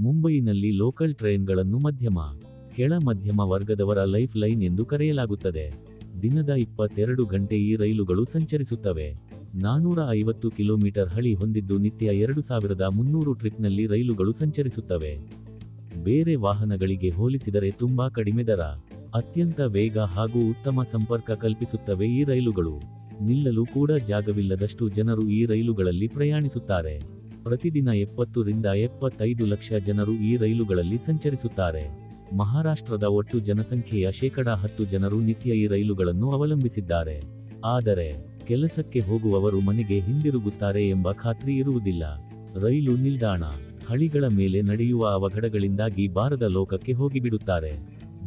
ಮುಂಬಯಿನಲ್ಲಿ local ಟ್ರೈನ್ಗಳನ್ನು ಮಧ್ಯಮ, ಕೆಳ ಮಧ್ಯಮ ವರ್ಗದವರ ಲೈಫ್ ಲೈನ್ ಎಂದು ಕರೆಯಲಾಗುತ್ತದೆ. ದಿನದ 22 ಗಂಟೆ ಈ ರೈಲುಗಳು ಸಂಚರಿಸುತ್ತವೆ. 450 ಕಿಲೋಮೀಟರ್ ಹಳಿ ಹೊಂದಿದ್ದು ನಿತ್ಯ 2300 ಟ್ರಿಪ್ನಲ್ಲಿ ರೈಲುಗಳು ಸಂಚರಿಸುತ್ತವೆ. ಬೇರೆ ವಾಹನಗಳಿಗೆ ಹೋಲಿಸಿದರೆ ತುಂಬಾ ಕಡಿಮೆ ದರ, ಅತ್ಯಂತ ವೇಗ ಹಾಗೂ ಉತ್ತಮ ಸಂಪರ್ಕ ಕಲ್ಪಿಸುತ್ತವೆ ಈ ರೈಲುಗಳು. ನಿಲ್ಲಲು ಕೂಡ ಜಾಗವಿಲ್ಲದಷ್ಟು ಜನರು ಈ ರೈಲುಗಳಲ್ಲಿ ಪ್ರಯಾಣಿಸುತ್ತಾರೆ. ಪ್ರತಿದಿನ 70 ರಿಂದ 75 ಲಕ್ಷ ಜನರು ಈ ರೈಲುಗಳಲ್ಲಿ ಸಂಚರಿಸುತ್ತಾರೆ. ಮಹಾರಾಷ್ಟ್ರದ ಒಟ್ಟು ಜನಸಂಖ್ಯೆಯ 10% ಜನರು ನಿತ್ಯ ಈ ರೈಲುಗಳನ್ನು ಅವಲಂಬಿಸಿದ್ದಾರೆ. ಆದರೆ ಕೆಲಸಕ್ಕೆ ಹೋಗುವವರು ಮನೆಗೆ ಹಿಂದಿರುಗುತ್ತಾರೆ ಎಂಬ ಖಾತ್ರಿ ಇರುವುದಿಲ್ಲ. ರೈಲು ನಿಲ್ದಾಣ, ಹಳಿಗಳ ಮೇಲೆ ನಡೆಯುವ ಅವಘಡಗಳಿಂದಾಗಿ ಬಾರದ ಲೋಕಕ್ಕೆ ಹೋಗಿಬಿಡುತ್ತಾರೆ.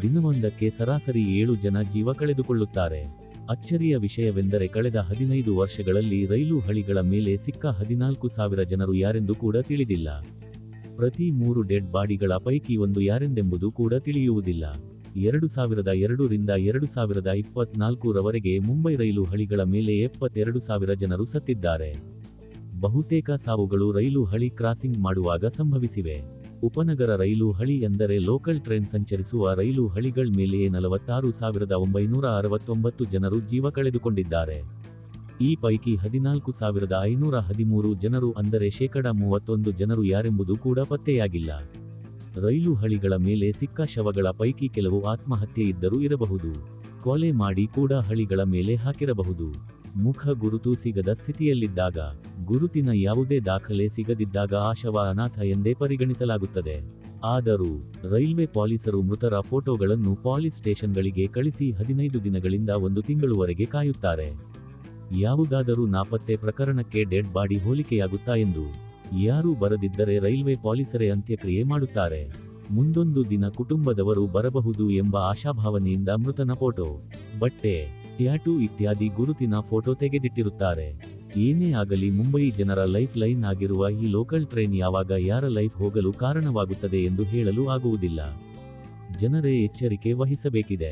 ದಿನವೊಂದಕ್ಕೆ ಸರಾಸರಿ 7 ಜನ ಜೀವ ಕಳೆದುಕೊಳ್ಳುತ್ತಾರೆ. ಅಚ್ಚರಿಯ ವಿಷಯವೆಂದರೆ ಕಳೆದ 15 ವರ್ಷಗಳಲ್ಲಿ ರೈಲು ಹಳಿಗಳ ಮೇಲೆ ಸಿಕ್ಕ 14,000 ಜನರು ಯಾರೆಂದು ಕೂಡ ತಿಳಿದಿಲ್ಲ. ಪ್ರತಿ 3 ಡೆಡ್ ಬಾಡಿಗಳ ಪೈಕಿ ಒಂದು ಯಾರೆಂದೆಂಬುದು ಕೂಡ ತಿಳಿಯುವುದಿಲ್ಲ. 2002 ರಿಂದ 2024 ರವರೆಗೆ ಮುಂಬೈ ರೈಲು ಹಳಿಗಳ ಮೇಲೆ 72,000 ಜನರು ಸತ್ತಿದ್ದಾರೆ. ಬಹುತೇಕ ಸಾವುಗಳು ರೈಲು ಹಳಿ ಕ್ರಾಸಿಂಗ್ ಮಾಡುವಾಗ ಸಂಭವಿಸಿವೆ. ಉಪನಗರ ರೈಲು ಹಳಿ ಎಂದರೆ ಲೋಕಲ್ ಟ್ರೈನ್ ಸಂಚರಿಸುವ ರೈಲು ಹಳಿಗಳ ಮೇಲೆಯೇ 46,969 ಜನರು ಜೀವ ಕಳೆದುಕೊಂಡಿದ್ದಾರೆ. ಈ ಪೈಕಿ 14,513 ಜನರು ಅಂದರೆ 31% ಜನರು ಯಾರೆಂಬುದು ಕೂಡ ಪತ್ತೆಯಾಗಿಲ್ಲ. ರೈಲು ಹಳಿಗಳ ಮೇಲೆ ಸಿಕ್ಕ ಶವಗಳ ಪೈಕಿ ಕೆಲವು ಆತ್ಮಹತ್ಯೆ ಇದ್ದರೂ ಇರಬಹುದು, ಕೊಲೆ ಮಾಡಿ ಕೂಡ ಹಳಿಗಳ ಮೇಲೆ ಹಾಕಿರಬಹುದು. ಮುಖ ಗುರುತು ಸಿಗದ ಸ್ಥಿತಿಯಲ್ಲಿದ್ದಾಗ, ಗುರುತಿನ ಯಾವುದೇ ದಾಖಲೆ ಸಿಗದಿದ್ದಾಗ ಆ ಶವ ಅನಾಥ ಎಂದೇ ಪರಿಗಣಿಸಲಾಗುತ್ತದೆ. ಆದರೂ ರೈಲ್ವೆ ಪೊಲೀಸರು ಮೃತರ ಫೋಟೋಗಳನ್ನು ಪೊಲೀಸ್ ಸ್ಟೇಷನ್ಗಳಿಗೆ ಕಳಿಸಿ 15 ದಿನಗಳಿಂದ 1 ತಿಂಗಳುವರೆಗೆ ಕಾಯುತ್ತಾರೆ. ಯಾವುದಾದರೂ ನಾಪತ್ತೆ ಪ್ರಕರಣಕ್ಕೆ ಡೆಡ್ ಬಾಡಿ ಹೋಲಿಕೆಯಾಗುತ್ತಾ ಎಂದು ಯಾರೂ ಬರದಿದ್ದರೆ ರೈಲ್ವೆ ಪೊಲೀಸರೇ ಅಂತ್ಯಕ್ರಿಯೆ ಮಾಡುತ್ತಾರೆ. ಮುಂದೊಂದು ದಿನ ಕುಟುಂಬದವರು ಬರಬಹುದು ಎಂಬ ಆಶಾಭಾವನೆಯಿಂದ ಮೃತನ ಫೋಟೋ, ಬಟ್ಟೆ, ಟ್ಯಾಟೂ ಇತ್ಯಾದಿ ಗುರುತಿನ ಫೋಟೋ ತೆಗೆದಿಟ್ಟಿರುತ್ತಾರೆ. ಏನೇ ಆಗಲಿ ಮುಂಬಯಿ ಜನರ ಲೈಫ್ ಲೈನ್ ಆಗಿರುವ ಈ ಲೋಕಲ್ ಟ್ರೈನ್ ಯಾವಾಗ ಯಾರ ಲೈಫ್ ಹೋಗಲು ಕಾರಣವಾಗುತ್ತದೆ ಎಂದು ಹೇಳಲು ಆಗುವುದಿಲ್ಲ. ಜನರೇ ಎಚ್ಚರಿಕೆ ವಹಿಸಬೇಕಿದೆ.